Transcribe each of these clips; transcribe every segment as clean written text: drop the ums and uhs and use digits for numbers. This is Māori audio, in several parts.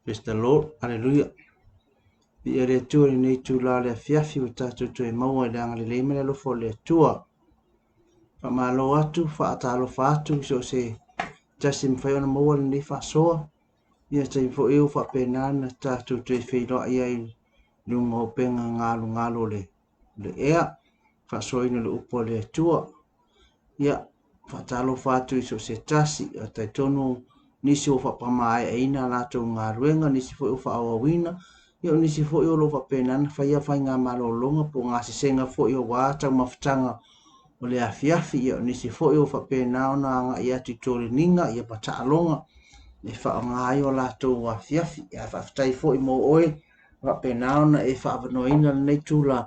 Praise the Lord. Hallelujah. Ia le tua ni nei tu la le fiafi o tātou tu e maua le anga le leime le lofo le tua. Fa malo atu, fa atalo fa atu, so se tasi mwhai ona maua le nei fa soa. Ia tai fo eo fa penana tātou tu e whiloa ia i lunga o penga ngalo le ea. Fa soa ina le upo le tua. Ia fa atalo fa atu i so se tasi, a tai tonu nisi o fa pamae e ina lato ngā ruenga, nisi fo eo fa awawina. Ia nisi fo eo lo fa penana, fa ia fa ngā malolonga po ngā sisenga fo eo wātau mawhitanga o le afiafi. Ia nisi fo eo fa penana na ngā ia titore ninga, ia pata alonga. E fa ngā io lato afiafi, ia fa fitai fo i mo oe, fa penana e fa avanoina nei tula.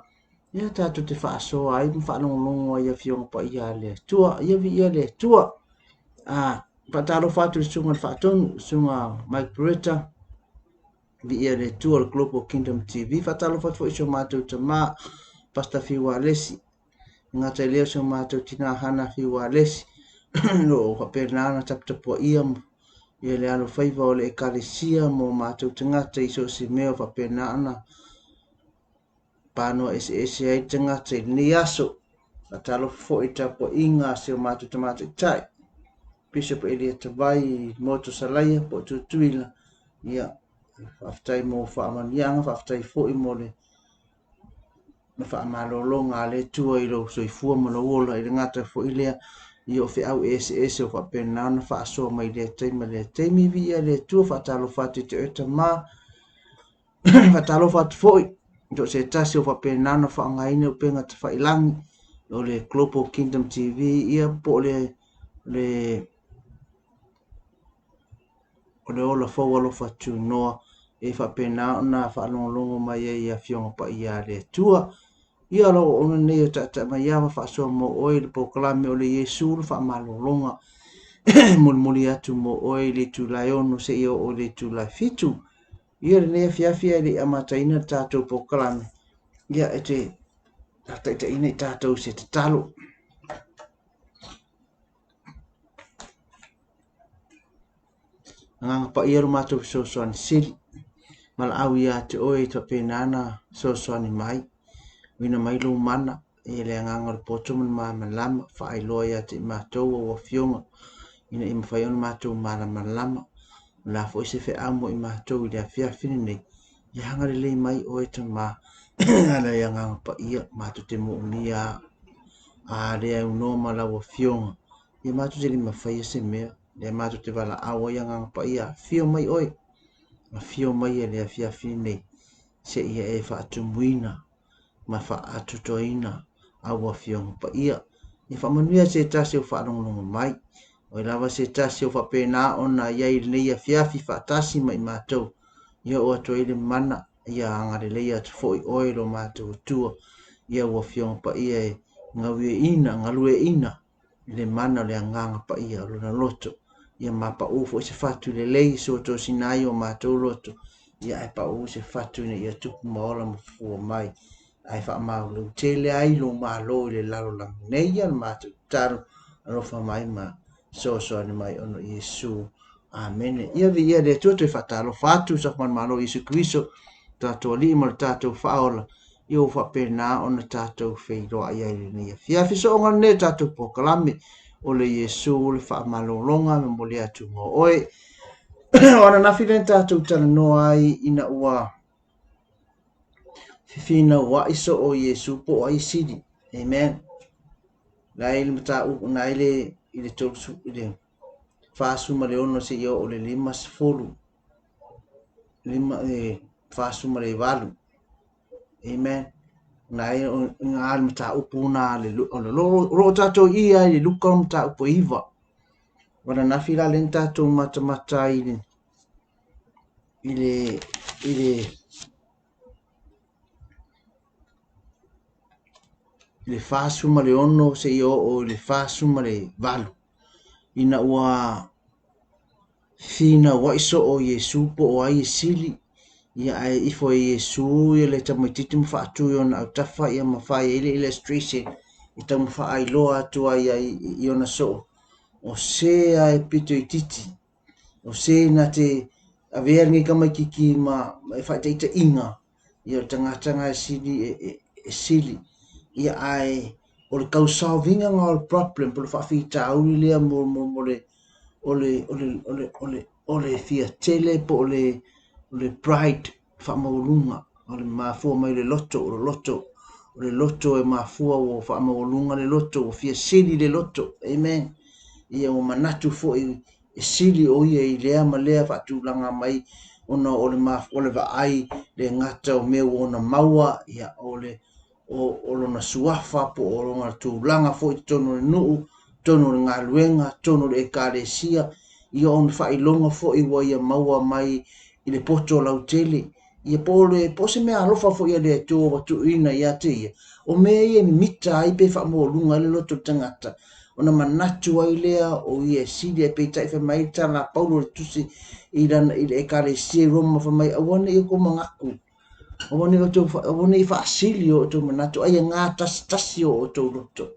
Ia tātou te fa asoa ai, fa alonga ia fionga pa ia le tua, ia vi ia le tua. Patalo fatu sunga fatonu sunga Mike Bretta vi ia le tua le Global Kingdom TV. Fatalo fatu iso mātou te mā pasta fiwa lesi ngā te leo so mātou tina hana fiwa lesi no hapernana taputapua ia le alo faiva o le ekalesia mo mātou te ngata iso si meo hapernana pano ese ai te ngata ni aso fatalo fo itapua inga se o mātou te mātou tai Bishop Elia Tavai, Moto Salaya, po tutuila, ia, whaftai mo whaamanianga, whaftai fo i mole, na whaamalolonga le tua i lo, so i fua mo lo ola, i ngata fo i lea, i o au ese o whapenana, whaasoa mai le teima le teimi via le tua, whaatalo whati te eta mā, whaatalo whati fo i, do se tasi o whapenana, whaangaine o penga te whailangi, o le Global Kingdom TV, ia po o le ola fau alofa tu noa e whapena na whaalongolongo mai e ia fionga pa ia le tua. Ia lo ona nei o tata mai awa whaasoa mo oe le pokalame o le Yesu le whaamalolonga mulimuli atu mo oe le tu lai ono se ia o le tu lai fitu. Ia le nea fiafia le amataina tātou pokalame. Ia e te tata ina i tātou se te talo. Nganga pa ia rumato sosoani sili. Mala au ia te oe to penana sosoani mai. Wina mai lo mana. E le nganga le potoman maa malama. Wha iloa ia te mātou o fionga. Ina ima whaiona mātou mara malama. La fo ise fe amo i mātou i le afia fini nei. Ia hanga le mai oe te maa. Ala ia nganga pa ia mātou te muunia. A rea unoma la o fionga. Ia mātou te lima whaia se mea. Le mātou te wala awa ia nganga pa ia. Fio mai oe. Ma fio mai e le afia fini nei. Se ia e wha atu muina. Ma wha atu toina. Awa fionga pa ia. Ia wha manuia se tasi o wha alongongo mai. O lava se tasi o wha pēnā ona ia i nei afiafi wha tasi mai mātou. Ia o atu ele mana. Ia angare leia atu fo i oe lo mātou tua. Ia ua fionga pa ia e ngawe ina, ngalue ina. Le mana le anganga pa ia o lona loto. Ia mapa ufo se fatu le lei so to sinai o mātou loto. Ia e pa u se fatu ina ia tupu maola mafua mai. Ai wha maulu tele ai lo malo le lalo lang. Nei ia mātou taru alofa mai ma so ni mai ono Yesu. Amen. Ia vi ia le tuatu e whatalo fatu sa kwan malo Yesu Kristo. Tātou li ma tātou whaola. Ia o whapena ona tātou wheiroa ia ili ni. Fiafi so onga ne tātou pokalame. O le Yesu o le whaamalolonga me mo le atu mo oe. Ona na whilen tātou tala noa ai ina ua fifina ua iso o Yesu po ai siri. Amen. Na ili mta uku na ile tolsu ile whaasuma le ono se ia o le 5 lima whaasuma le 8. Amen. Na ngā ali mta upu na le lo tātou ia le luka o mta upu iwa. Wana na whila len tātou mata ile whaasuma le ono se ia o le whaasuma le 8. Ina ua fina waiso o Yesu po o ai sili. Ia ai ifo e Yesu ia le tamaititi mwhaatu i ona au tafa ia mawhai ile illustration. I tau mwha loa atu ai i ona so. O se ai pito i titi. O se na te avea ngai kama kiki ma whaitaita inga ia tangata sili ia ai o le kausaovinga ngā o le problem po le whawhita auri lea mo le fia tele po le pride whamaulunga o le mafua mai le loto o le loto e mafua o whamaulunga le loto o fia sili le loto amen ia o manatu fo e sili o ia i lea ma lea whaatulanga mai ona o le vaai le ngata o meu ona maua ia o lona suafa po o lona tūlanga fo i tono le nuu tono le ngaluenga tono le ekalesia ia on whailonga fo i wa ia maua mai i le poto lautele ia po se mea alofa fo ia le tō watu ina ia te ia o mea ia mita ai pe whaamolunga le loto tangata ona manatu ai lea o ia sili e pe taifa mai tana paulo le tusi i le ekalesia roma fa mai awane i ko mangaku awane i whaasili o tō manatu ai ngā tasi o tō loto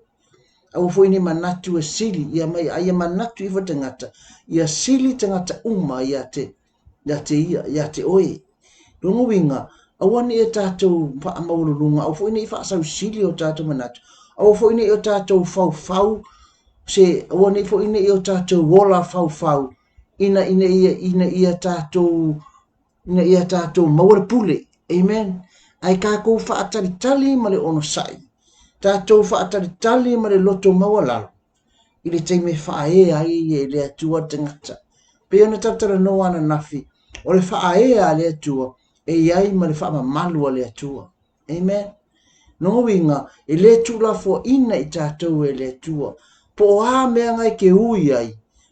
au foi ni manatu e sili ia mai ai manatu i tangata ia sili tangata uma ia te oi longo winga awani e tātou wha maulunga au foi ni wha sau sili o tātou manatu au foi ni o tātou fau se awani foi ni o tātou wola fau ina ia tātou maua pule amen ai ka ko wha tali ma le ono sai tātou wha tali ma le loto maua lalo i le teime whae ai e le atua tangata pe ona tatara no ana nafi o le whae a le atua e iai ma le wha malu a le atua amen no winga e le tula fo ina i tātou e le atua po a mea ngai ke ui ai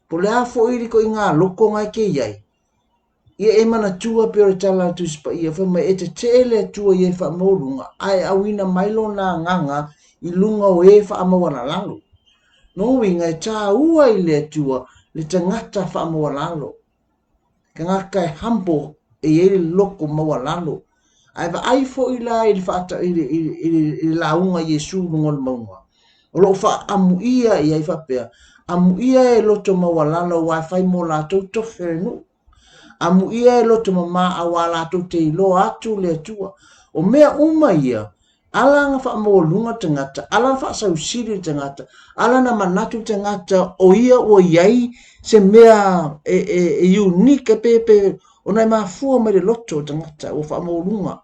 po le a fo iri ko i ngā loko ngai ke iai ia e mana tua pe o tala tu spa ia fa mai e te tele tua ia fa morunga ai awina mailo na nganga i lunga o e fa amawana lalo no winga e tā ua i le tua le tangata fa amawana lalo ka ngaka e hampo e ele loko mawalalo ai va ai fo i la i fa i la unga Yesu ngol maunga o lo fa amu ia i ai fa pe amu ia e loto mawalalo wa fa mo la to fernu amu ia e loto mama awala to te lo atu le tua o mea uma ia ala nga fa mo lunga tangata ala fa sa usiri tangata ala na manatu tangata o ia o iai se mea unique pepe ona ma fu me le loto tangata o fa mo lunga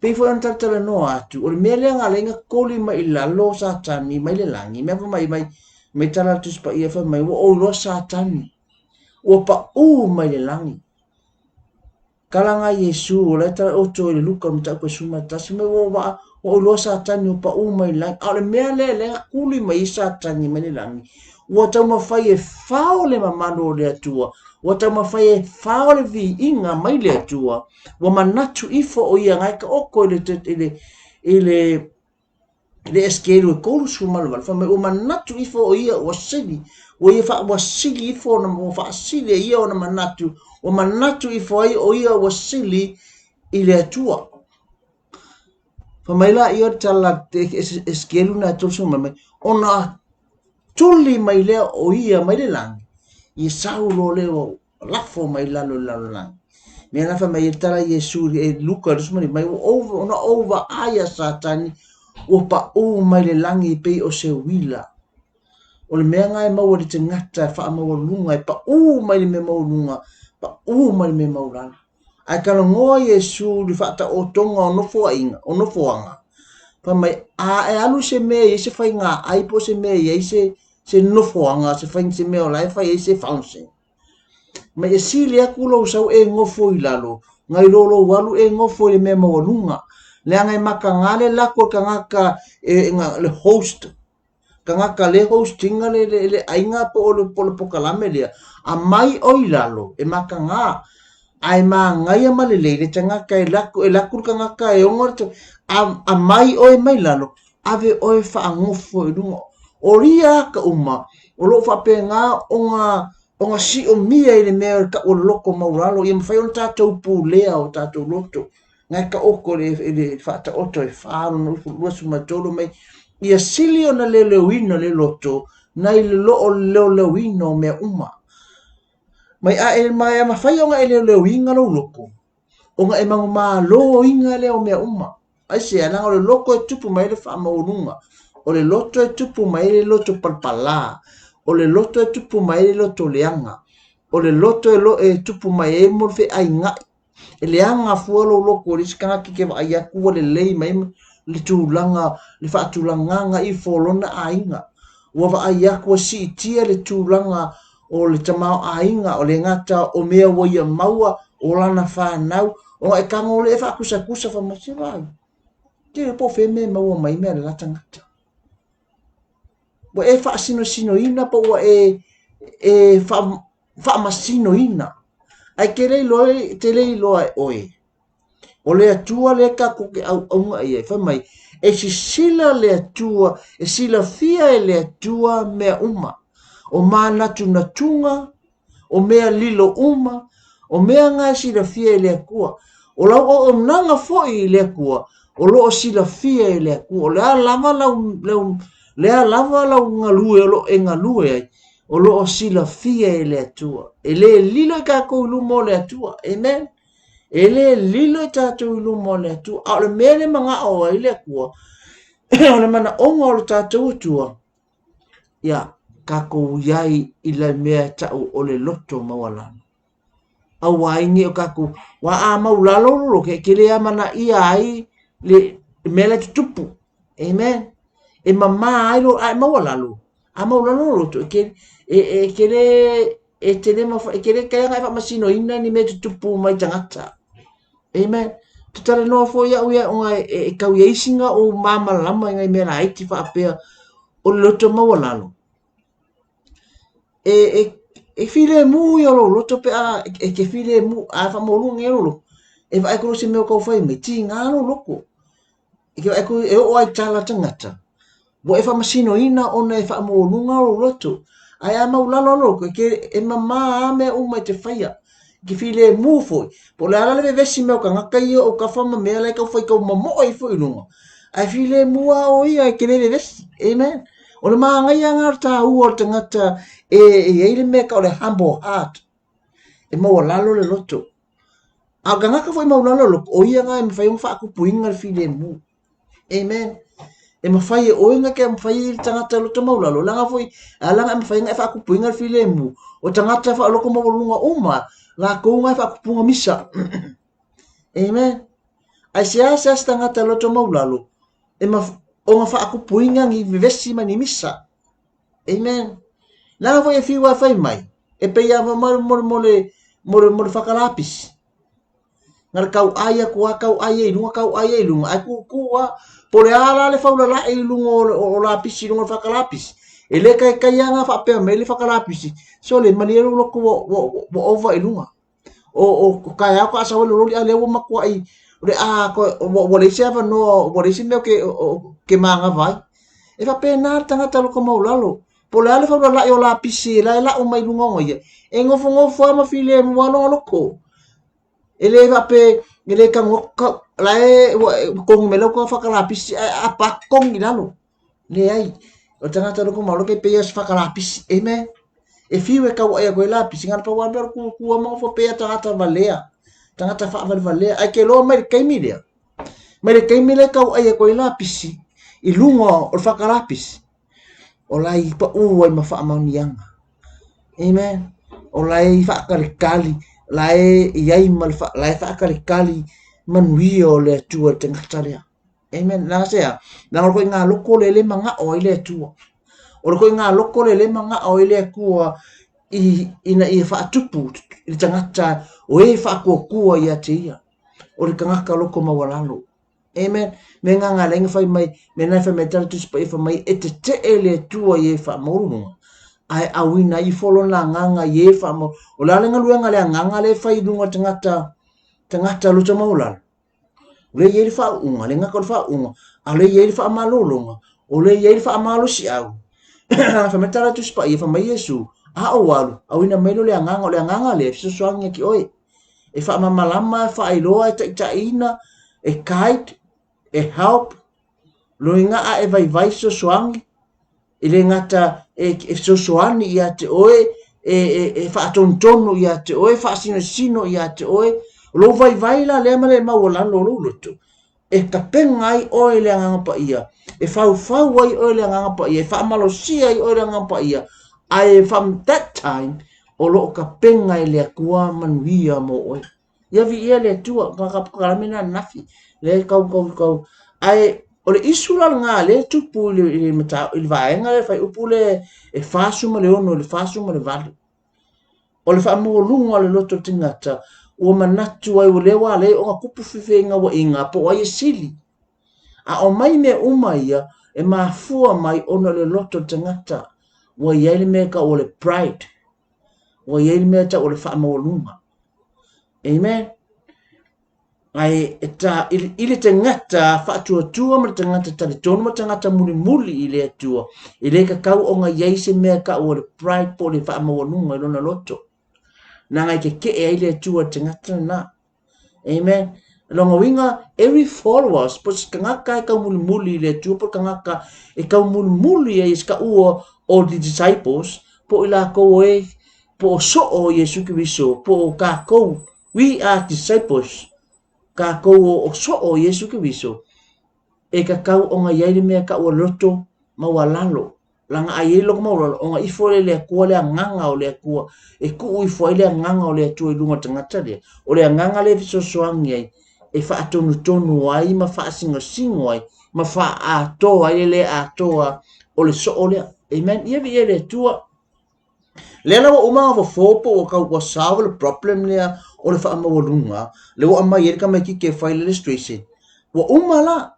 pe fo anta tala no atu o me le nga lenga koli mai la lo sa tani mai le langi me fa mai tala tu spa ia fa mai o lo sa tani o pa u mai le langi kalanga Yesu o le tala o to le luka mta ko suma tasme o va o lo sa tani o pa u mai langi o le me le kuli mai sa tani mai le langi o ta ma fai e fao le mamano le atua o ta ma fai e fao le vi inga mai le atua o manatu ifo o ia ngai ka oko ile eskelu e kolu sumalu fa mai o manatu ifo o ia o sili o ia fa o sili ifo na mo fa sili ia o na manatu ifo ai o ia o sili ile atua fa mai la ia tala eskelu na tolso mai ona tuli mai lea o ia mai le langi i saulo leo lafo mai lalo langi me na fa mai tala Yesu e Luka rusmani mai over aya satani o pa o mai le langi pe o se wila o le mea ngai mau le tangata fa mau lunga pa o mai le me mau lunga pa o mai le me mau lana ai kala ngoa Yesu li fa ta o tonga o no fo inga o no fo anga pa mai e alu se me se fa inga ai po se me se nofo anga se fain se meo lai fai se faunse ma e sili akulo sau e ngofo i lalo ngai lolo walu e ngofo le me mawalunga le ngai maka ngale lako ka ngaka le host ka ngaka le hostinga le ainga po le pokalame le a mai o i lalo e maka nga ai ma ngai ma le tanga ka e lako ka ngaka e ongor a mai o e mai lalo ave o e fa ngofo i lungo oria ka uma o lo fa pe nga onga si o mia ile me ka o loko mauralo i mfai on tatou pulea o tatou loto ngai ka oko le fa ta oto e fa no luasu matolo mai ia sili ona le wino le loto nai le lo wino me uma mai a e mai a mafai o nga e leo inga lo loko o nga e mangu ma lo inga leo mea uma ai se ana o le loko e tupu mai le fa maununga o le loto e tupu mai le loto palpala o le loto e tupu mai le loto leanga o le loto e tupu mai e mo fe ai nga e leanga fua lo loko le skanga ki ke vai aku le lei mai le tūlanga le fa tūlanga i folona ainga ua va ai aku si tia le tūlanga o le tamao ainga o le ngata o mea wa ia maua o lana whanau o e kango le e whakusa fa masiwai te po fe me maua mai mea le lata ngata wa e whaasino ina pa ua e whaamasino ina ai ke lei loe te lei loe oe o le atua le ka ko ke au unga ia fa mai e si sila le atua e sila fia e le atua mea uma o mana tuna tunga o mea lilo uma o mea nga sila fia e le akua o lau o nanga foi le akua o lo sila fia e le akua o le lava lau ngalue o lo e ngalue ai o lo sila fia e le atua e le lilo e ka ko lumo le atua amen ele lilo e tātou ilu mo le atua. A o le mele mga o ai le akua. O le mana onga o le tātou atua. Ia, kako iai i le mea tau o le loto mawalana. A waingi o kako, wa a maulalo lo ke le amana ia ai le mele tutupu. Amen. E mama ai lo ai mawalalo. A maulalo lo to ke le kaya ngai fa masino ina ni me tutupu mai tangata. Amen. Tutare no fo ia uia unga e kau ia isinga o mama lama ngai mera aiti fa apea o loto mawalalo. E file mu ia lo loto pe a ke file mu a fa molu ngero lo. E vai ko se me ko fai me ti ngano loko. E ke ai ko e o ai tala tangata. Bo e fa masino ina ona e fa molu ngaro loto. Ai ama ulalo lo ke e mama ame o mai te faia. Ki file mu foi po le ala le vesi me o ka ngaka ia o ka fama mea lai ka fai ka mamo ai foi lunga ai file mu a o ia ke le vesi amen o le maanga ia ngarta u o te ngata e le me ka o le humble heart e mo lalo le loto a ka ngaka foi mo lalo lo o ia nga me fai un fa ku puinga le file mu amen e ma fai o inga ke ma fai tangata loto mo lalo langa foi ala nga me fai nga fa ku puinga le file mu o tangata fa loko mo lunga uma la ko ngai fa kupunga misa amen ai sia tangata loto maulalo e ma o nga fa kupuinga ngi vesi mani misa amen la vo e fi wa fai mai e pe ya mo fa kalapis ngar kau aya kau aya ilunga ai ku wa pore ala le fa la ilunga o lapis ilunga fa kalapis ele kai nga fa pe me le fa kalapis so le maniero lo ko wo over ilunga o kai ako asa lo li ale wo makwa ai re a ko wo le se va no wo le se me ke manga vai e fa pe na tanga talo ko maulalo po le ale fa la yo la pisi la o mai lunga ngoia e ngofo ma file mo no lo ko ele va pe ele ka ngokka la e ko me lo ko fa kala pisi a pa kong ilalo le ai o tanga talo ko maulo ke pe yes fa kala pisi e me e fiwe ka wa ya ko la pisi ngar pa wa ber ku mo fo pe tangata valea tangata fa valea ai ke lo mai kai milia mai kai milia ka wa ya ko la pisi i lungo o fa kala pisi o lai pa u ai ma fa maunianga amen o lai fa kali lai iai mal fa lai fa kali manui o le tua tangata le amen na sea na ko nga loko le manga o ile tua o ko nga loko le manga o ile kua ina fa tupu i tangata o e fa kua ia te ia o le kangaka loko mawalalo amen me nga lenga fai mai me na fa metal tu spa fa mai e te ele tua e fa moru ai awina i folo na nganga ye fa mo o la lenga luenga le nganga le fai dunga tangata lo tama ola le ye fa unga lenga ko fa unga ale ye fa malolonga o le ye fa malo si au fa metal tu spa fa mai yesu a o walu awina melo le nganga le so soanga ki oi e fa malama fa i loa ta ina e kite e help lo inga a e vai so soangi ile ngata e so soani ia te oe e whaatontonu ia te oe, whaasino ia te oe, lo vai la lea male mauala lo loto. E ka penga ai oe le angapa ia, e fau ai oe le angapa ia, e whaamalosia ai oe le angapa ia, ai from that time, o lo ka penga i le kua manuia mo oe. Ia vi ia le tua, karamena nafi, le kau, ai, o le isura ngā le tupu i le vaenga le fai upu le e whasu ma le ono, le whasu ma le vale. O le whaamolunga le loto tingata, ua manatu ai o lewa le o ngā kupu whiwhenga wa inga po ai e sili. A o mai me ia e mafua mai ona le loto tingata, wa iele mea ka o le pride, wa iele mea ta o le whaamolunga. Amen. Ai ile tangata whaatua ma tangata tali tono ma tangata muli ile atua. Ile ka kau o ngā yeise mea ka o le pride po le whaamolunga i lona loto. Na ngai ke e ile atua tangata na. Amen. Longa winga, every followers, po skangaka e kau muli ile atua, po kangaka e kau muli e iska ua o the disciples, po ila ko e, po so o Yesu Kristo, po ka kou, we are disciples, ka kou o so o Yesu Kristo, e ka kau o ngā yairi mea ka ua loto mawalalo, langa a yelo mawalalo, o ngā ifo le kua le nganga o le kua, e ku ifo le nganga o le atua i lunga tangata le, o le nganga le viso soangi ai, e wha tonu ai, ma wha singo ai, ma wha atoa ai le atoa o le so o le, amen, ia vi le tua. Le ana wa umanga fo fopo o ka wa solve le problem lea o le wha mawalunga, le wa ama yerka mai ki ke file illustration. Wa umala,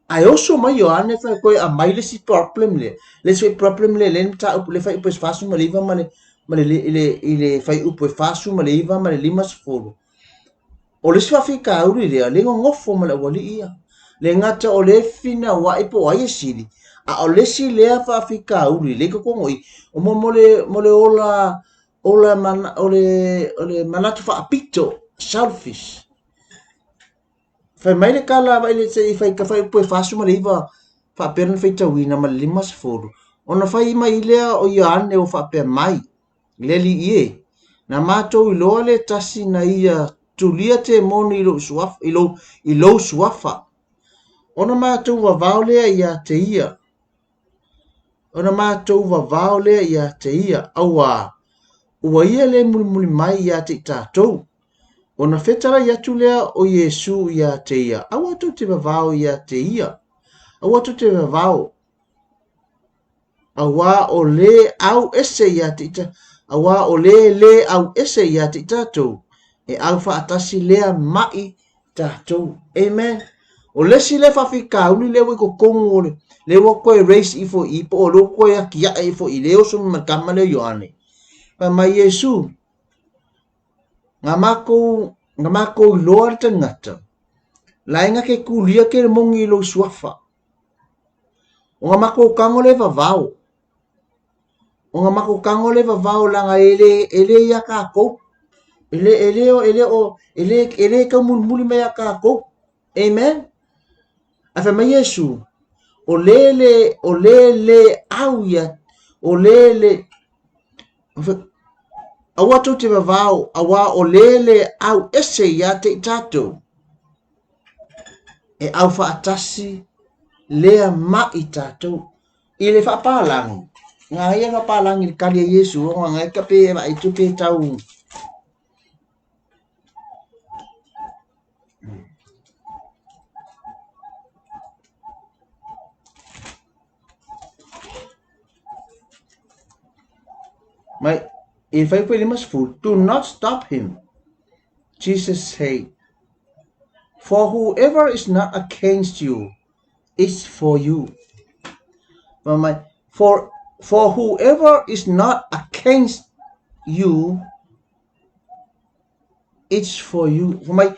ai oso mai yo ane fa koe a mai le si problem le si problem le mta upu le fai upu esfasu ma le iwa ma le fai upu esfasu ma le iwa ma le lima sifuru. O le siwa fika auri lea, le ngofo ma le wali ia. Le ngata o le fina wa ipo ai siri. A o le si lea fa fika auri, le ko ngoi. O mo le ola man ole manatu fa apito selfish. Fai mai le kala vai le se fai ka fai po fasu ma le iwa fa perna fai tawina ma le lima sifuru. Ona fai mai lea o ia ane o fa per mai. Le li ie. Na matou I loa le tasi na ia tulia te moni ilo suafa. Ona mātou wavao lea ia te ia. Ona mātou wavao lea ia te ia. Awa, ua ia le muli mai ia te tātou. Ona whetara iatu lea o Yesu ia te ia. Awa tu te wavao ia te ia. Awa tu te wavao. Awa o le au ese ia te ita. Awa o le au ese ia te tātou. E au whaatasi lea mai tātou. Amen. O lesi le whawhika uli le wiko kongu ole. Le wako e race ifo ipo o loko e akia ifo I leo so makama leo yoane. Ma Yesu. Ngā mako I loa te ngata. Lainga ke kulia ke mongi lo suafa. O ngā mako kango le vavao. O ngā mako kango le vavao langa ele ia ka kou. Ele ka muli mea ka kou. Amen. Afa mai Yesu. O lele au ia. O lele. Awa to te vavao. Awa o lele au ese ia te tato. E au whaatasi lea mai tato. I le whaapalangi. Ngā ia whaapalangi le kalia Yesu. O ngā ka pe mai tupe tau. Mai, if I put him as food, do not stop him. Jesus said, for whoever is not against you is for you. For whoever is not against you, it's for you. For my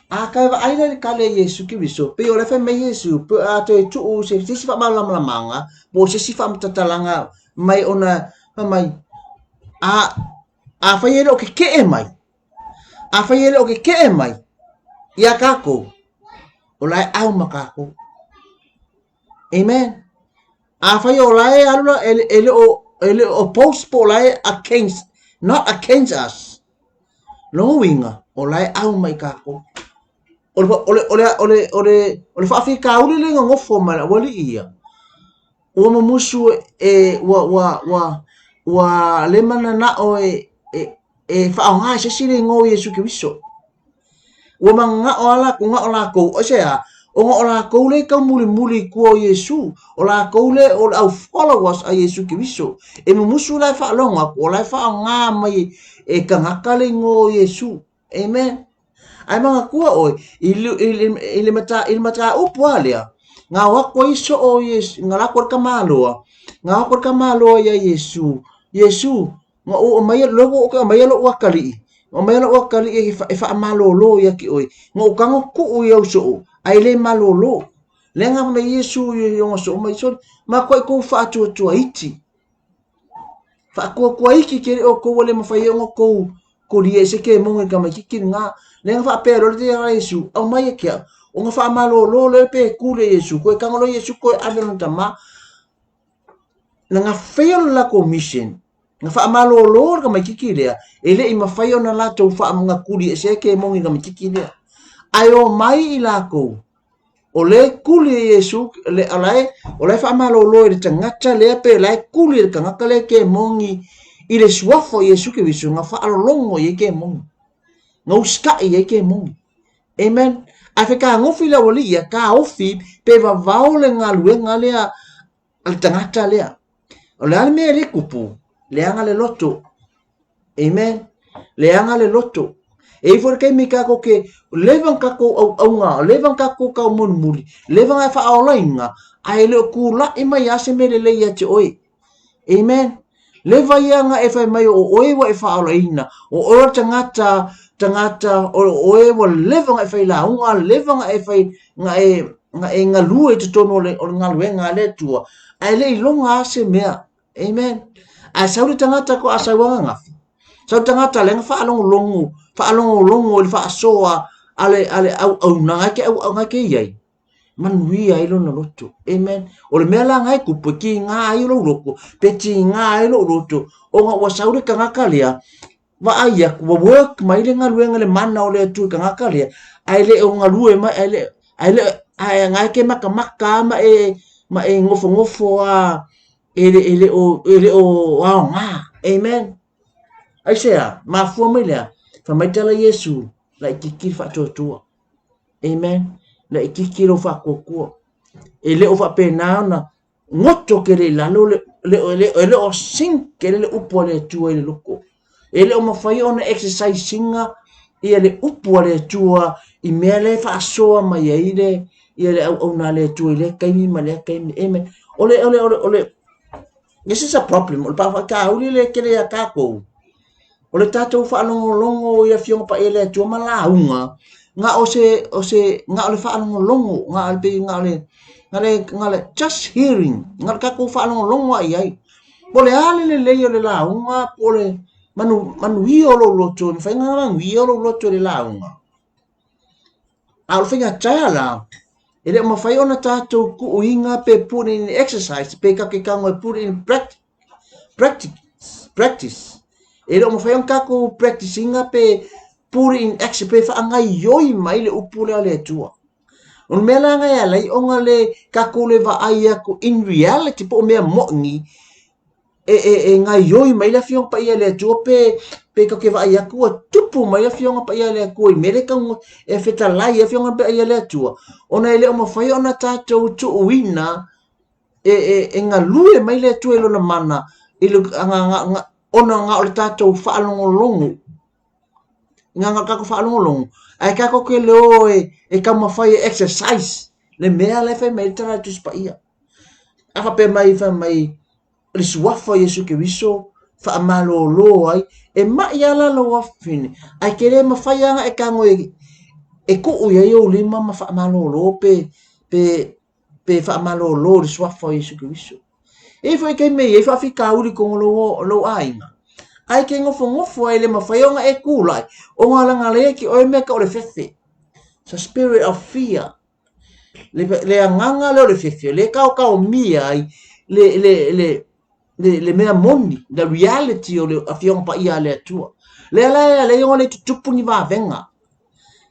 aka aina le kale Yesu Kristo. Pe ole fe me Yesu, pe ato e tu se fa manga, bo se fa mtatalanga mai ona mai a fai ele o ke e mai. A fai ele o ke e mai. Ia kako. O lai au makako. Amen. A fai o lai alula ele o ele oppose po lai against, not against us. Longo winga o lai au mai kako. Ole fa Afrika ule le ngofo mala wali ia. O mamusu wa le mana na o fa nga se sile ngo Yesu Kristo. O manga o ala ku nga ola ko o sea o nga ola ko le ka muli ku o Yesu o la ko le o au followers a Yesu Kristo e mamusu la fa longa ko la fa nga mai ka ngakale ngo Yesu. Amen. Ai mga kuha oi ili mata upwalia nga wako iso o Yesu nga lakwar kamalo ya Yesu nga o maya logo o maya lo wakali e fa malolo ya ki oi nga o kango ku ya so ai le malolo le nga me Yesu yo so mai so ma ko fa tu iti fa ko iki ke o ko wole mafai ngo ko rie se ke mo nga ma ki nga le fa pero de Yesu au mai kia o nga fa malolo le pe kule Yesu ko kangolo Yesu ko avelo tama nga fail la commission nga fa malolo ka mai kile ele i mafai ona la to fa nga kuli se ke mo nga mai kile ayo mai ilako o le kuli Yesu le alai o le fa malolo le tangata le pe la kuli ka nga kale ke mongi ile swafo Yesu ke visu nga fa alongo ye ke mongi nga uska ye ke mongi. Amen. Afika ngofi la wali ya ka ofi pe va vaule nga luenga lea al tangata lea. O le alme le kupu le anga le loto. Amen. Le anga le loto. E for ke mi ka ko ke levan ka ko au nga levan ka ko ka muri levan fa online ai le kula i mai ase me le ya te oi. Amen. Leva yanga e fa mai o oi wa e fa online o tangata o e wa leva e fa la unga leva e fa nga lue te tono le o nga lue nga le tua ai le longa ase mea. Amen. A sauri tangata ko asa wanga sau tangata le fa longo le fa soa ale au nga ke yai manui ai lo na loto. Amen. O le mela ngai ku peki ngai lo loko peti ngai lo loto o nga wa sauri kangakalia wa aya ku work mai le ngaluenga le mana o le tu kangakalia ai le o ngalue mai ai le ngai ke maka ma e ngofo a ele o wa nga. Amen. Ai sea ma fu mai le fa mai tala Yesu la kiki fa totua. Amen. La ikikiro fa kokua ele o fa pena na ngoto ke le lalo le o sing ke le upo le tua le loko ele o mafai ona exercise singa ia le upo le tua i mele fa soa mai ile ia le au na le tua le kaimi ma le kaimi. Amen. Ole this is a problem o pa ka uli le ke le ka ko ole tatou fa longo ia fionga pa ele tua malaunga nga o se nga ole fa longo nga ale just hearing nga ka ko fa longo ai pole ale le la unga pole manu io lo loto fa nga man io lo loto le la unga al finga tala ele ma fa ona tatou ku inga pe put in exercise pe ka ke ka put in practice ele ma fa ka ko practicing pe puri in action pe fa ngai yoi mai le upule ale tua on mela ngai ala i onga le kakule va ai ko in reality po me mongi ngai yoi mai la fiong pa ia le tua pe ka ke va ai ko tupu mai la fiong pa ia le ko i mere ka e feta lai e fiong pa ia le tua ona ele o ma fa ona tatou tu wina nga lue mai le tua lo na mana ilu nga ona nga o tatou fa longo nga ka ko fa longo ai ka ko ke lo e ka ma fa exercise le mea le fa mai tra tu spa ia aka pe mai fa mai le suafa Yesu ke viso fa malo lo ai e ma ia la lo afini ai ke le ma fa ia e ka ngo e ko u ia yo le ma fa malo lo pe fa malo lo le suafa Yesu ke viso e fa ke me e fa fika uli ko lo ai ai ke ngofo ai le mafaiona e kulai o ngala le ki o me ka o le fefe so spirit of fear le nganga le fefe le ka o mi ai le le mea moni, the reality o le afiong pa ia le atua. Le inga le tutupu ni vavenga.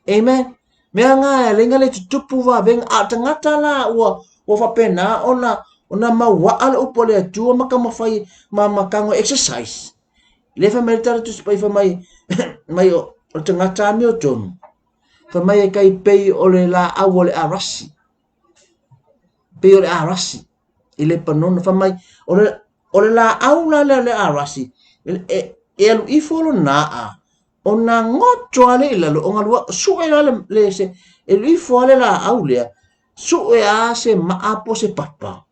Amen. Mea ngā le inga le tutupu vavenga. A tangata la ua whapena ona mawaa le upo le atua maka mawhai makango exercise. Le fa mai tara tu spai fa mai mai o tangata mi o tonu. Fa mai e kai pei o le la au o le arasi. Pei o le arasi. I le panona fa mai o le la au la le arasi. E alu ifolo naa. O na ngoto ale ila lo onga lua su e le se e lu ifo ale la au lea. Su e a se maapo se papa.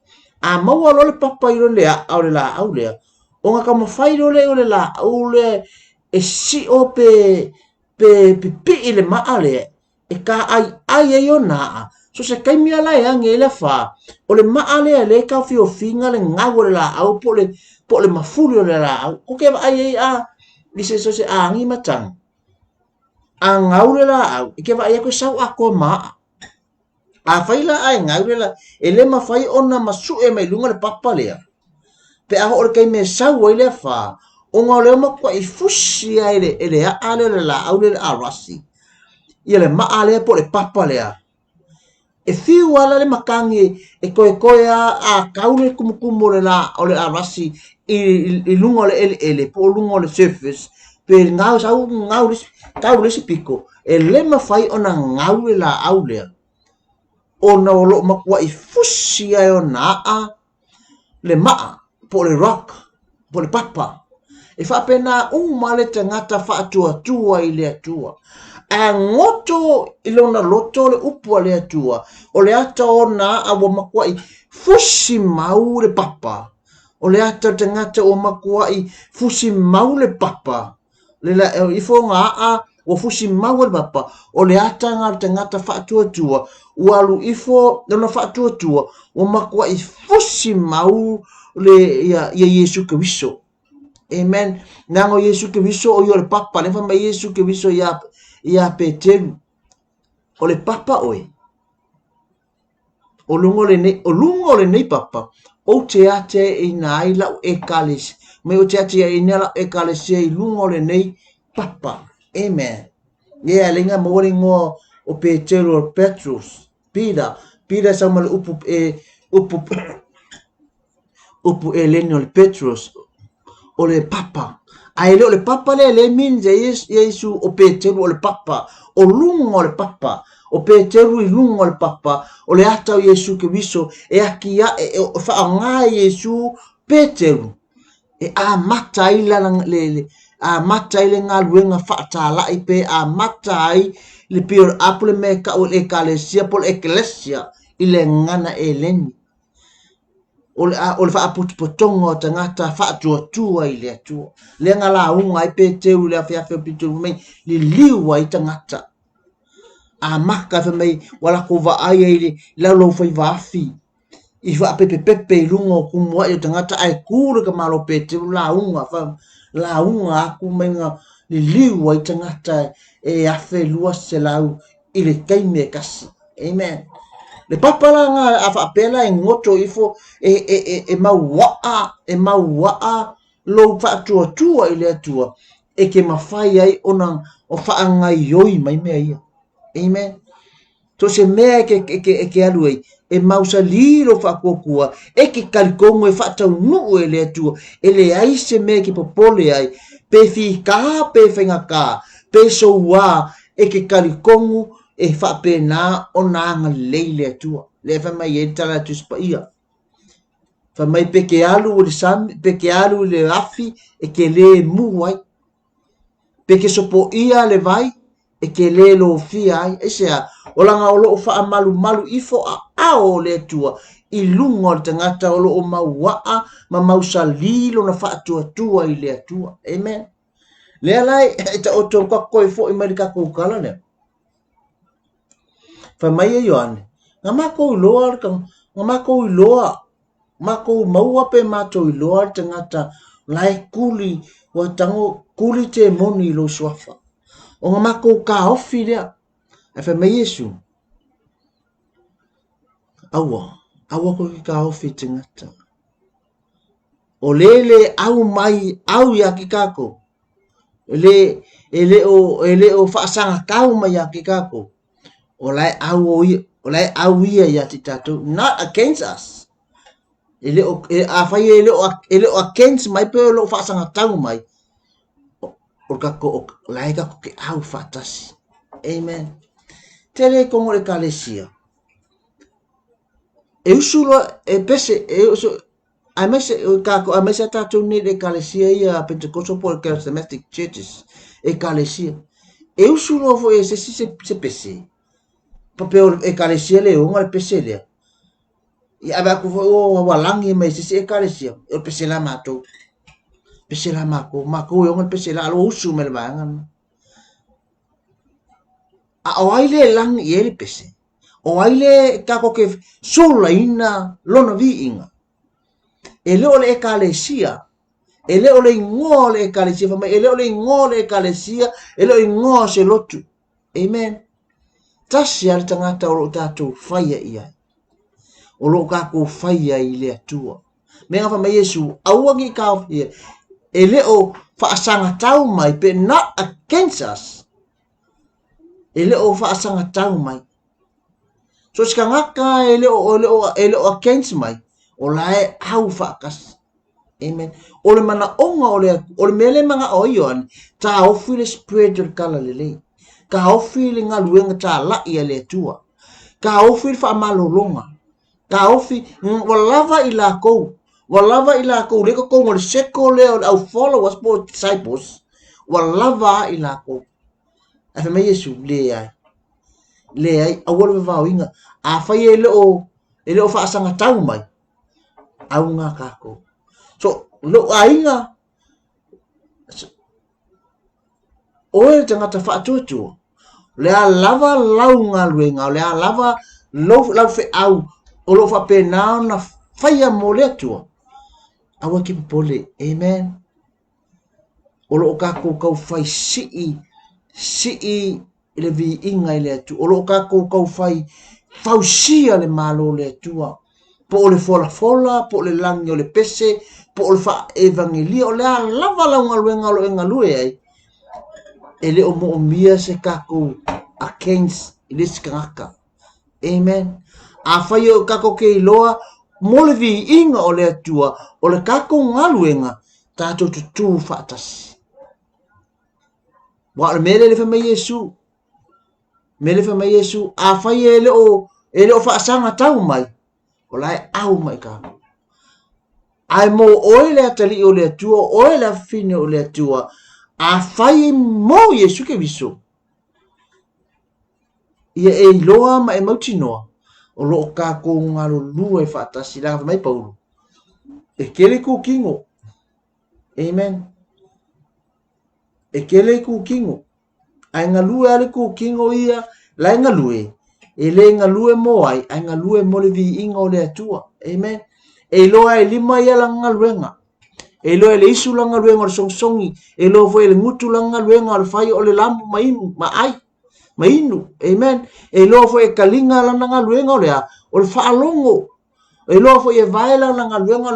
A maua lo le papa i lo lea au le la au lea. Onga ka mawhai lo le o le la au le e si o pe pi ile maa le e ka ai e o naa. So se kai mia la e ange le fa o le maa le ka fi o finga le ngau le la au po le mafuli o le la au. O ke ai a ni se so se angi matang. A ngau le la au ke va ai ko sau a ko maa. A faila ai ngau le la e le mawhai ona masu e mai lunga le papa lea. Pe aho o kai me sau ai le fa o ngau le ma ko i fusi ai le ele a ale le la au le arasi. Ia le maa le po le papa lea. E fiu ala le makangi e koe a kaule kumukumu le la o le arasi i lunga le ele po lunga le surface pe ngau sau ngau le piko e le mawhai ona ngau le la au lea o na o lo makua i fusi ai o naa le maa po le rock po le papa e whapena umale tangata whaatua i le atua a ngoto i lona loto le upua le atua o le ata o na a wa makua i fusi mau le papa o le ata tangata o makua i fusi mau le papa le la i fo ngā a o fusi mau le papa o le ata ngā tangata whaatua walu ifo lona whaatua o makua i fusi mau le ia Yesu Kristo. Amen. Nango Yesu Kristo o yo le papa le fa Yesu Kristo ia Peteru. O le papa oe. O lungo le nei papa. O te ate i nai la e kalis. Me o te ate i nai la e kalis i lungo le nei papa. Amen. Ia lenga mo ringo o Peteru o Petrus. Pida sa mal upu lenyo le Petrus o le papa. Ai le papa le min Yesu o Peteru o le papa. O lungo le papa. O Peteru i lungo le papa. O le ata o Yesu Kristo e aki e whaanga Yesu Peteru. E a mata i le a mata i le ngā luenga whaatala i pe a mata i le pior apule me ka o le kalesia pol eklesia i le ngana e leni. O le whaaputu potonga o tangata whaatua i le atua. Le ngala unga i Peteru le awhiawhia pitu mei li liwa i tangata. A maka fa mei wala ko va ai i laulau fai vafi. I whaapepe i lunga o kumua i tangata ai kūra ka malo Peteru la unga aku mei ngā li liwa i tangata e awhe lua se lau i le kaime kasi. Amen. Le papala nga a whaapela e ngoto ifo e mauwaa lo whaatua i le atua e ke mawhai ai ona o whaangai oi mai mea ia. Amen. So se mea ke alu ai e mausa liro whaakokua e ke karikongo e whaatau nuu e le atua e le ai se mea ke popole ai pe whika pe whengaka pe soua e ke karikongo e whapena o nanga leile atua. Le whamai e tala tu spaia. Whamai peke alu o le sami, peke alu le afi e ke le muai. Peke sopo ia le vai e ke le lo fia ai. E sea, o langa o loo wha malu ifo a ao le atua. I lunga o tangata o loo mauaa ma mausa lilo na wha atua i le atua. Amen. Le alai e ta oto kwa koe fo i marika koukala leo. Fa mai e yoane. Nga mako i loa, nga mako i loa, mako maua pe mato i loa tangata lai kuli, wa tango kuli te moni i lo swafa. O nga mako ka ofi lea. E fa mai Yesu. Awa ko ki ka ofi tangata. o le au mai au ya ki kako ele o whaasanga kau mai ya ki kako o lai au ia ya ti tatu not against us ele o a fai ele o against mai pe lo whaasanga tau mai o kako o lai kako ke au whaatasi amen tere kongo le kalesia e usulo e pese e uso a mese kako a mese tatu ni le kalesia ia Pentecostal por charismatic churches e kalesia e usulo fo e se pese papel e kalesia le o ngal pese le ia ba ku o walangi mai se e kalesia e pese la mato pese la mako o ngal pese la lo usu mel bangan a o aile lang i ele pese o aile kako ke sola ina lona vi inga ele ole e kalesia ele ole ngo le kalesia fa ele ole ngo le kalesia ele ole ngo se lotu amen tasi al tangata o tatu faya ia o lo kako faya ile atua me nga fa mai Yesu awangi ka ia ele o fa asanga tau mai pe not against us ele o fa asanga tau mai so skangaka ele o against mai o lae au fa kas amen o le mana onga o le mele manga o yon ta ofi le spiritual kala lele ka ofi le ngaluenga ta la ia le tua ka ofi fa malolonga ka ofi walava ila ko le ko mo le seko le au followers po disciples walava ila ko afa me Yesu le ai awol va winga a fa ele o fa sanga tau mai au nga kako so lo ainga o e tangata fa tutu le a lava launga luenga le a lava lau fe au o lo fa pena na faya moletua awa ki pole amen o lo kako kau fai si le vi inga ile tu o lo kako kau fai fausia le malo le tua po le fola po le langi o le pese po le fa evangelia o le a lava launga luenga lo enga lue ai ele o mo mia se kako against ile skaka amen a fai o kako ke iloa mo le vi inga o le tua o le kako ngaluenga tato tutu fatasi wa le mele le fa me Yesu a fai ele o fa sanga tau mai o lai au mai ka ai mo oile atali o le tua oile fine o le tua a fai mo Yesu ke viso ia e loa ma e mautinoa o lo ka ko ngalo lua e fatasi la mai Paulo e kele ku kingo amen e kele ku kingo ai ngalue ale ku kingo ia la ngalue ele ngalue mo ai ngalue mo le vi ingo le tua amen e loa e lima ia la ngaluenga e loa le isu la ngaluenga o songsongi e loa fo ele ngutu la ngaluenga o fai o le lamu ma inu amen e loa fo e kalinga la ngaluenga o le faalongo e loa fo e vaela la ngaluenga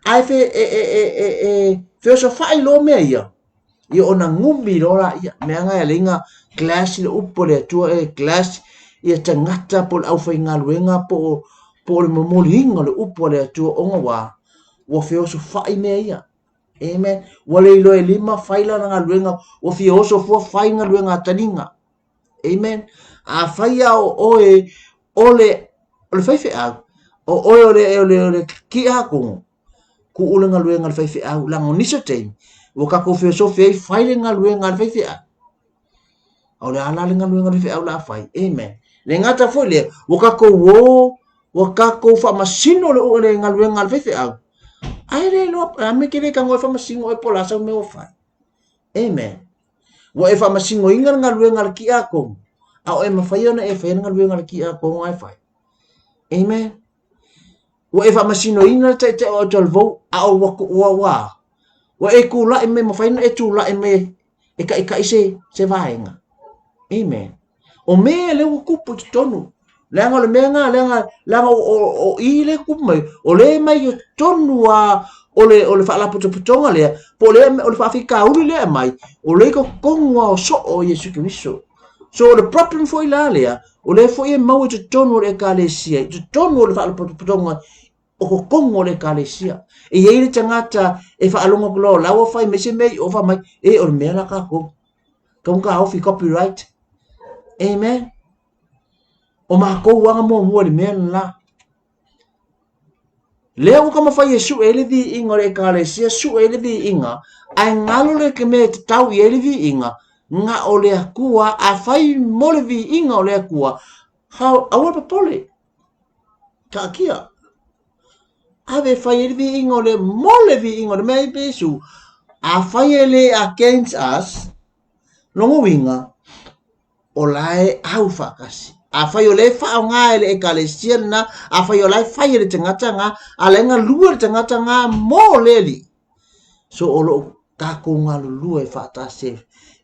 ai fe so fai lo me ia ona ngumbi lora ia me anga e linga class le upo le tua e class ia tangata po au fai ngaluenga po le momolinga le upo le tua onga wa feo so fai me ia amen wale ilo e lima faila na ngaluenga wa feo so fo fai ngaluenga taninga amen a fai o le fai fe au o le ki ako ku ule ngaluenga le fai fe au lango niso tein wo ka ko feo so fai le ngaluenga le fai fe au o le ala le ngaluenga le fai au la fai amen le ngata fo le wo ka ko fa masino le ngaluenga le fai fe au ai le lo a me kele ka ngoi fa masingo e pola sa me o fai amen wo e fa masingo inga ngaluenga le ki ako a o e mafai ona e fai ngaluenga le ki ako ngai fai amen wo e fa masino inga te o tolvo a o wa wo e kula e me mafai na e tula e me e ka ise se vaenga amen o me le wo kupu tonu lenga le menga lenga o ile kupu mai o le mai o tonu ole fa'ala putonga le po le ole fa'afika uli le mai ole ko kongwa o so o Yesu Kristo. So the problem for ilalia ole fo e mau to tono le kalesia to tono le fa'ala putonga o ko kongo le kalesia e ye le tangata e fa'alonga ko la o fai mese me o fa mai e o me la ka ko ka ofi copyright. Amen. O ma ko wanga mo le me la leo kama fa Yesu ele vi inga le kalesia su ele vi inga ai ngalo le ke me tau ele vi inga nga ole akua a fai mole vi inga ole akua how awa pole ka kia ave fai ele vi inga ole mole vi inga ole me besu a fai ele against us longo winga olae au fakasi a fai ole fa nga ele ekalesia na a fai ole fai ele tangata nga alenga lua tangata nga moleli so olo kako nga lua e fa ta se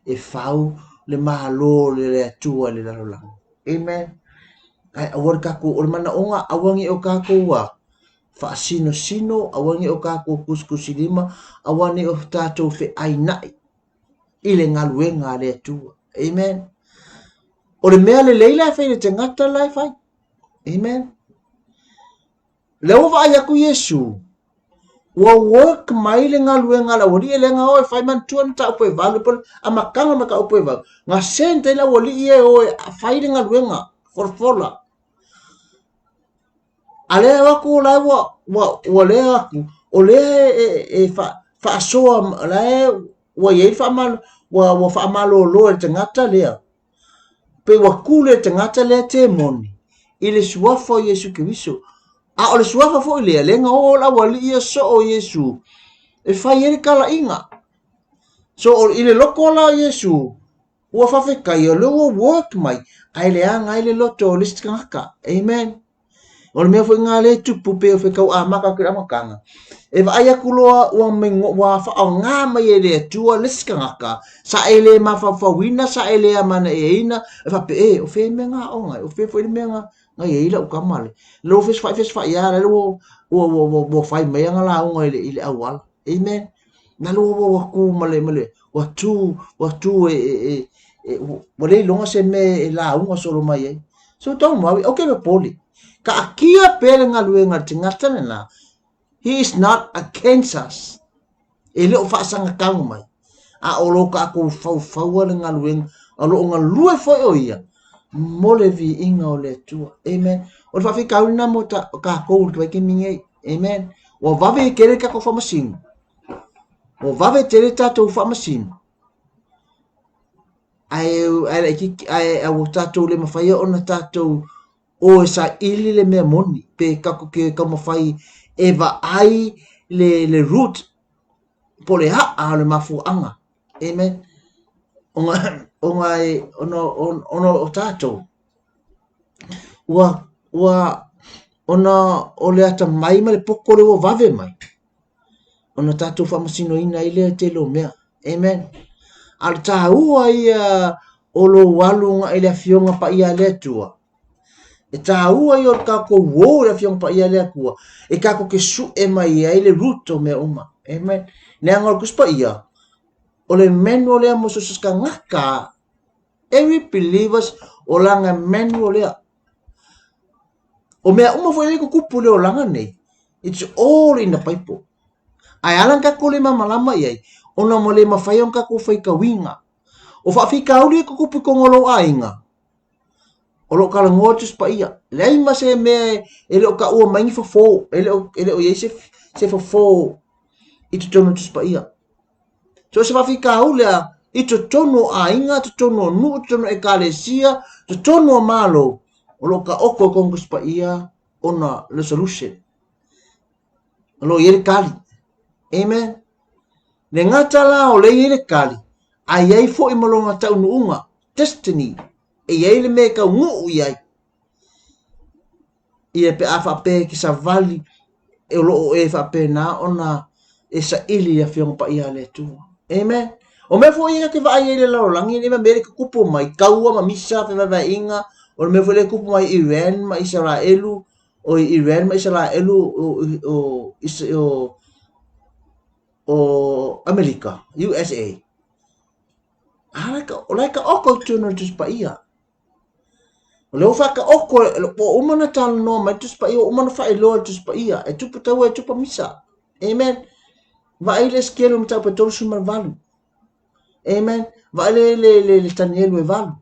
e fau le mahalo le atua le lalang. Amen. Ai awar kako o mana onga awangi o kako wa fa sino awangi o kako kuskusi lima awani o tato fe ainai ile ngaluenga le atua. Amen. O le mea le leila fe le tangata lai fai. Amen. Leo va ya ku Yesu. Wa work mai le ngaluenga la wori le nga o fai man tuan ta po valuable ama kanga maka o po va. Nga sente la woli e o fai le ngaluenga for fola. Ale wa ku la wa le aku o le fa soa la wa ye fa mal wa fa malo lo te ngata le. Pe wa kule te ngata le te moni ile suafo Yesu Kristo a ole suafa fo ile lenga o la wali ia so o Yesu e fai ele kala inga so o ile loko la Yesu ua fa fe kai o lo work mai ai le anga ile loto list kanga. Amen. O me fo ngale tu pupe o fe kau a maka kira makanga e va ia kuloa ua mengo wa fa nga mai ele tua list kanga sa ele ma fa wina sa ele mana e ina e fa pe o fe menga o nga o fe fo menga nga ye ila ka male lo fes fa ya lo wo fa me nga la nga ile awal. Amen. Na lo wo ku male wa tu wo le longa se me la unga solo mai so tong mo okay me poli ka kia pele nga luenga tingata na he is not against us ele o fa sanga kang mai a olo ka ko fa nga luenga alo nga lue fo o ia mole vi inga o le tua. Amen. O fa fi kauna mo ta ka ko u ke minge. Amen. O va ve kere ka ko fa masin o va ve tere ta to fa masin ai o tato le mafai ona tato o sa ili le mea moni pe kako ke ka mafai e va ai le root po le ha le mafu anga. Amen. Onga ono o tato wa ona o le ata mai ma le poko le o vave mai ona tato fa masino ina ile te lo mea. Amen. Al taua ia o lo walunga ile fionga pa ia le tua e taua ia o kako wo le fionga pa ia le kua e kako ke su e mai ia ile ruto me uma. Amen. Ne angol kuspa ia o le menu le mo suska ngaka every believers o langa menu le o mea uma foi ko kupu le o langa nei it's all in the Bible. Ai alan ka ko le malama ia ona mo le mafai on ka ko fai ka winga o fa fi ka uli ko kupu ko ngolo ainga o lo kala ngotus pa ia lei ma se me ele o ka o mai fo ele o yese se fo itu tono tus pa ia so se fa fi ka uli itu tono ainga to tono nu tono ekalesia to tono malo o lo ka oko kongus pa ia ona le solution lo yele kali. Amen. Le ngata la o le yele kali ai ai fo i malonga tau nuunga destiny e ai le me ka ngu iai ia pe afa pe ki sa vali e lo e fa pe na ona e sa ili ya fiong pa ia le tu. Amen. O me fo ia ke va ai le lo langi ni me me ka kupu mai kaua ma misa pe va inga o me fo le kupu mai Iran ma Israelu o Iran ma Israelu o o Amerika, USA. Laika oko tunu tus pa ia. Leo fa ka oko o umana tal no mai tus pa ia umana fa ilo tus pa ia. E tupu tau e tupu misa. Amen. Va ile skelo mta pa tolu sumar valu. Amen. Va ile le tanielu e valu.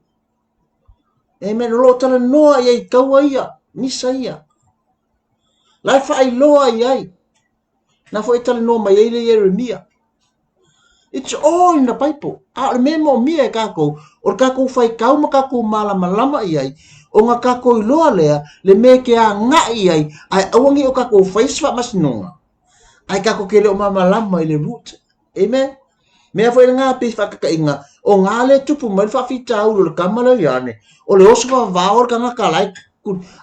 Amen. Lo tala noa ia i kaua ia. Misa ia. Lai fa iloa ia. Na fo itala noa mai ile Yeremia. It's all in the Bible. A me mo mia e kako. O kako fai kau ma kako malama iai. O nga kako iloa lea le me ke a nga iai. Ai awangi o kako fai swa masinonga. Ai kako kele o malama i le root. Amen. Mea fo nga pe fa kaka inga. O nga le tupu mai fa fita u le kamala iane. O le oswa vaor ka nga kalai.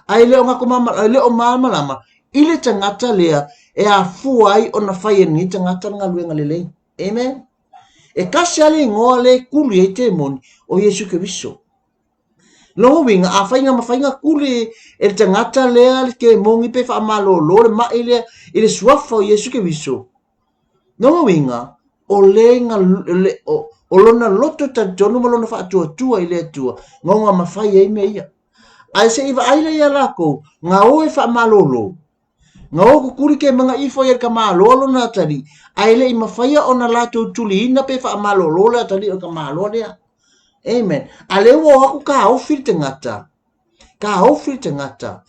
Ai le o nga ko ai le o malama. Ile tangata lea e a fuai o na fai ni tangata nga luenga lelei. Amen. E kasi ale ngoa le kuli e te moni o Yesu Keriso. Lo winga a fainga mafainga kuli e tangata lea ke mongi pe fa malo lo ma ile swafa o Yesu Keriso. No winga o lenga o lona loto ta tonu malona fa tua ile tua ngonga mafai e me ia. Ai se iva aile ia lako nga o e fa malo lo. Nga o kuri ke mga ifo ia ka malolo na tari. Aile i mawhaia o na lato tuli ina pe wha malolo la tari o ka malolo lea. Amen. Ale wo aku ka aufir te ngata. Ka aufir te ngata.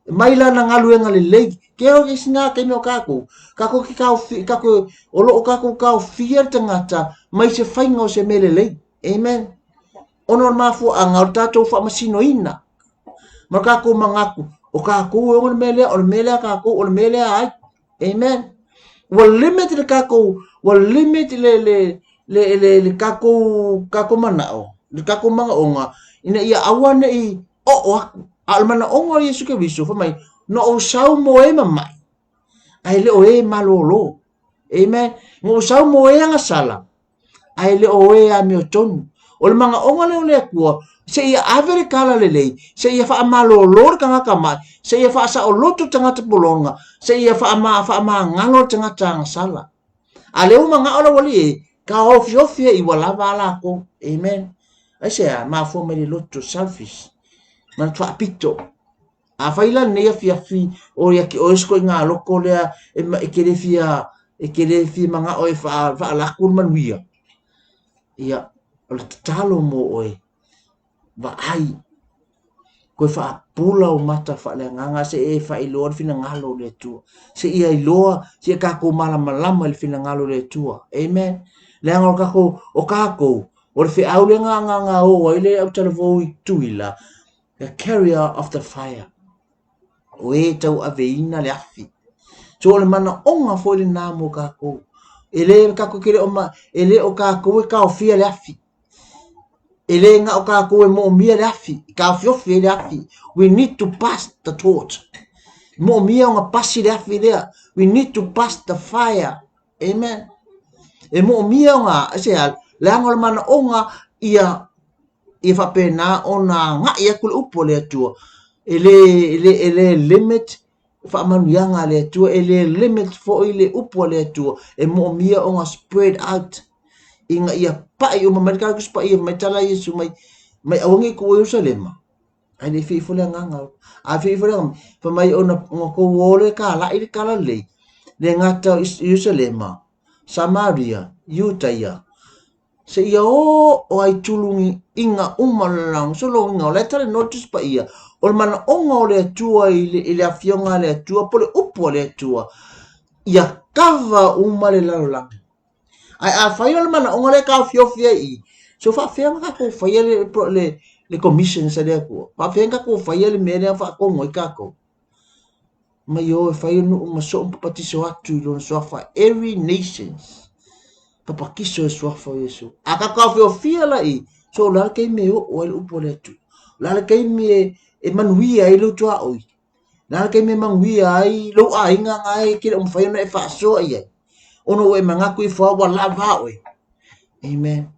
Maila na ngalu e ngali lei. Keo ke singa ke meo kako. Kako ki ka aufir. Kako olo o kako ka aufir te ngata. Mai se whainga o se mele lei. Amen. Ono mafu a ngau tatou wha masino ina. Makako mangaku. O kako o le mele kako o le mele ai. Amen. Wal limit le kako, wal limit le kako manao. Le kako manga onga ina ia awana i o al mana onga Yesu Keriso fa mai no o sau mo e mai. Ai le o e malolo. Amen. Mo sau mo e anga sala. Ai le o e a mio tonu. O le manga onga le kua se ia avere kala lelei, se ia wha amalo lor kanga kamai, se ia wha asa o loto tangata polonga, se ia wha ama ngalo tangata ngasala. A leo mga ola wali e, ka ofi e iwalava ala ko, amen. Ai se a mafua me le loto selfish, man tua pito. A whaila nea fi, o ia ki oesko i ngā loko lea, e kere fi mga oe wha alakun manuia. Ia, o le tatalo mo oe. Va ai ko fa pula o mata fa le nganga se e fa ilo fina ngalo le tu se ia ilo se ka ko mala le fina ngalo le tu amen le ngol ka ko o ka ko o fe au le nganga o ile au televo tu ila the carrier of the fire o e tau aveina le afi so le mana onga fo le namo ka ko ele ka ko kire o ma ele o ka ko ka o fia le afi ele nga o ka ko e mo mia le afi ka fio le afi we need to pass the torch mo mia nga pasi le afi there we need to pass the fire amen e mo mia nga se al le ngol mana onga ia fa pena ona nga ia kul upo le tu ele limit fa manuanga le tu ele limit fo ile upo le tu e mo mia onga spread out inga ia pai o mamarika ku spa ia mai tala Yesu mai awangi ku Jerusalem ai le fi fo le nganga a fi fo le pa mai ona ko wole ka la ile kala le ngata Jerusalem Samaria Judea se ia o ai tulungi inga umalang so lo nga le tala notice pa ia o mana onga le tua ile afionga le tua pole upo le tua ia kava umale la ai a fai le mana onga le ka fiofia i so fa fia ka ko fai le commission sa le ko fa fia ka ko fai le mele fa ko ngoi ka ko mai o fai no ma so pati so atu lo so fa every nations papa kiso so fa Yesu aka ka fiofia la i so la ke me o le upo le tu la ke me e manuia i lo tua oi la ke me manuia ai lo ai nga ngai ki o fai no e fa so ai ono e mangaku i fo wa lava oe amen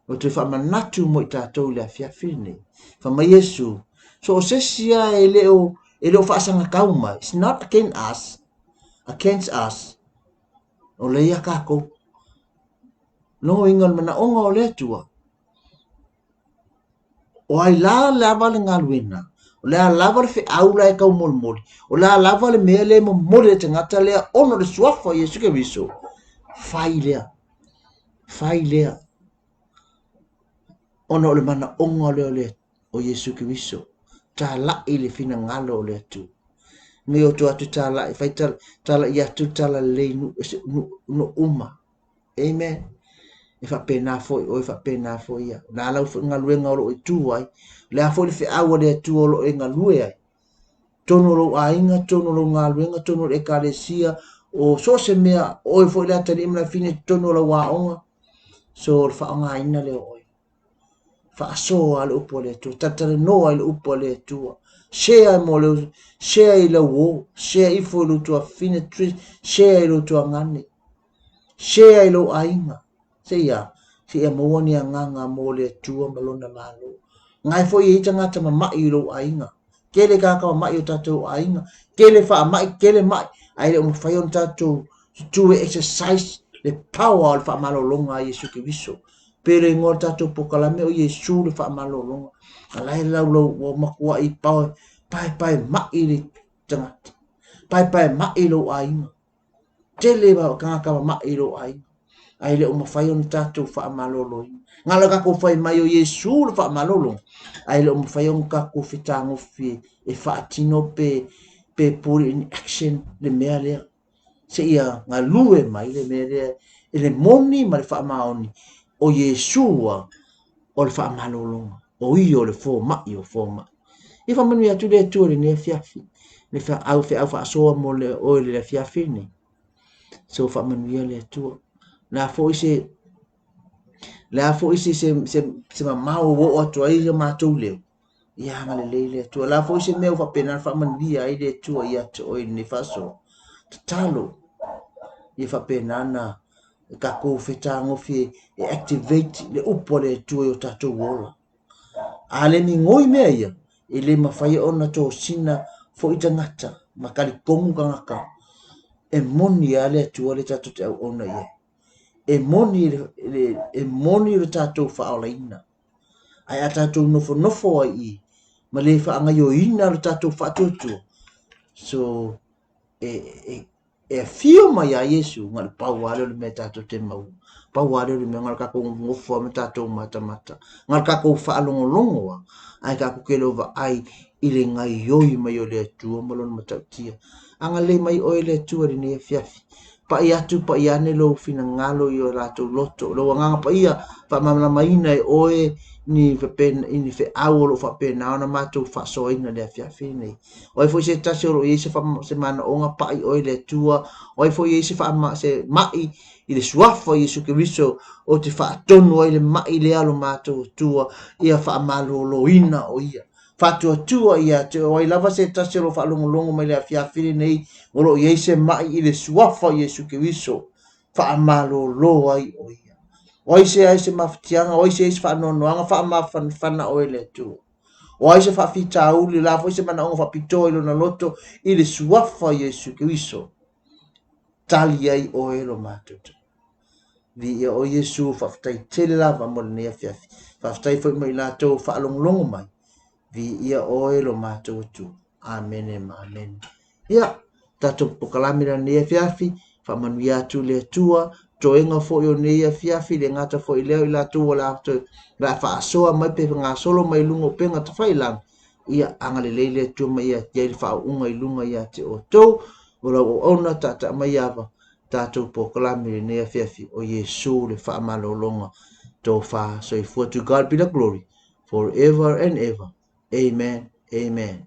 o te fa manatu mo ta to le afia fini fa mai Yesu so se sia ele o fa sanga kauma it's not against us o le ia kako no ingal mana onga o le tua o ai la lava le ngaluina o le lava le fe aula e kau mol mol o la lava le mele mo mole te ngata le ono le suafa Yesu ke viso fai lea ono le mana onga le o Yesu ke viso ta la ile fina ngalo le tu me o tu atu ta la fai ta la ia tu ta la le no uma amen e fa pena foi o fa pena foi ia na la fu nga luenga o tu ai le a foi fe awa le tu o e nga lue ai tono lo ainga tono lo nga luenga tono e kalesia o so se mea o foi le tani mna fine tono lo wa onga so fa nga ina le o fa so al upo le tu tatale no al upo le tu share mo le share ile wo share ifo lu tu fine tri share lu tu ngani share ile ainga Sia mo ni nganga mo le tua malona malo. Ngai fo i tanga tama mai lo ainga. Kele ka ka mai o tatou ainga. Kele fa mai kele mai. Ai le mo fai on tatou to exercise le power al fa malo longa Yesu ke viso. Pere ngor tatou pokalame o Yesu le fa malo longa. Alai la lo o makua i pau pai mai le tanga. Pai mai lo ainga. Tele ba ka mai lo ainga. Ai le o mawhai on tatou wha malolo. Ngala ka ko whai mai o Yesu le wha malolo. Ai le o mawhai on ka ko whitango whi e wha atino pe puri in action le mea lea. Se ia ngā lue mai le mea lea. E le moni ma le wha maoni. O Yesu o le wha malolo. O i o le fō mai o fō mai. I wha manu atu le tua le nea fiafi. Le wha au wha asoa mo le oile le fiafi ni. So wha manu ia le tua. La fo ise se mau wo o to ai ma to le ya ma le to la fo ise me fa pena fa man dia ai de to ia to ni faso talo ia fa pena na ka ko feta ngo fi e activate le upo le to yo tato wo ale mi ngoi me ia ile ma fa ona to sina fo itangata makali kongu kanga e moni ale to le tato te ona ia e moni le tatou whaolaina. Ai a tatou nofo ai ma le whaanga yo ina le tatou whaatutu. So, e fio mai a Yesu ngā le pau wale le me tatou te mau. Pau wale le me ngā kako ngofo me tatou mata. Ngā kako whaalongolongo ai kako kelova ai ile ngai yoi mai o le atua malon matautia. Anga le mai o le atua rini e fiafi. Pa ia tu pa ia ne lo fina ngalo yo lato loto lo nganga pa ia pa mamla maina e oe ni fe pen ni fe awolo fa pen na na mato fa so ina le fia fini oi fo se ta se ro ye se fa se mana onga pa i oe le tua oi fo ye se fa ma se mai i le suafa Yesu ke viso o te fa tonu ai le mai le alo mato tua ia fa malo lo ina o ia fatu tua ia te oi lava se ta se ro fa longo mai le fia fini nei o lo ye se mai i le suafa Yesu ke viso fa malo lo ai o ia oi se ai se maftianga oi se fa no anga fa ma fana o le tu oi se fa fita uli la fo se mana o fa pito i lo na loto i le suafa Yesu ke viso tali ai o e lo matutu vi o Yesu fa ftai tele la va mo ne fia fa ftai fo mai la to fa longo mai vi ia o e lo matutu amen amen ia tato pokalamira ne fiafi fa manuia tu le tua toenga fo yo ne fiafi le ngata fo i leo i la tu la to la fa soa mai pe nga solo mai lungo pe ngata fai lang ia angale le tu mai ia te fa unga i lunga ia te o to ola o ona tata mai ava tato pokalamira ne fiafi o Yesu le fa malolonga to fa so for to God be the glory forever and ever amen amen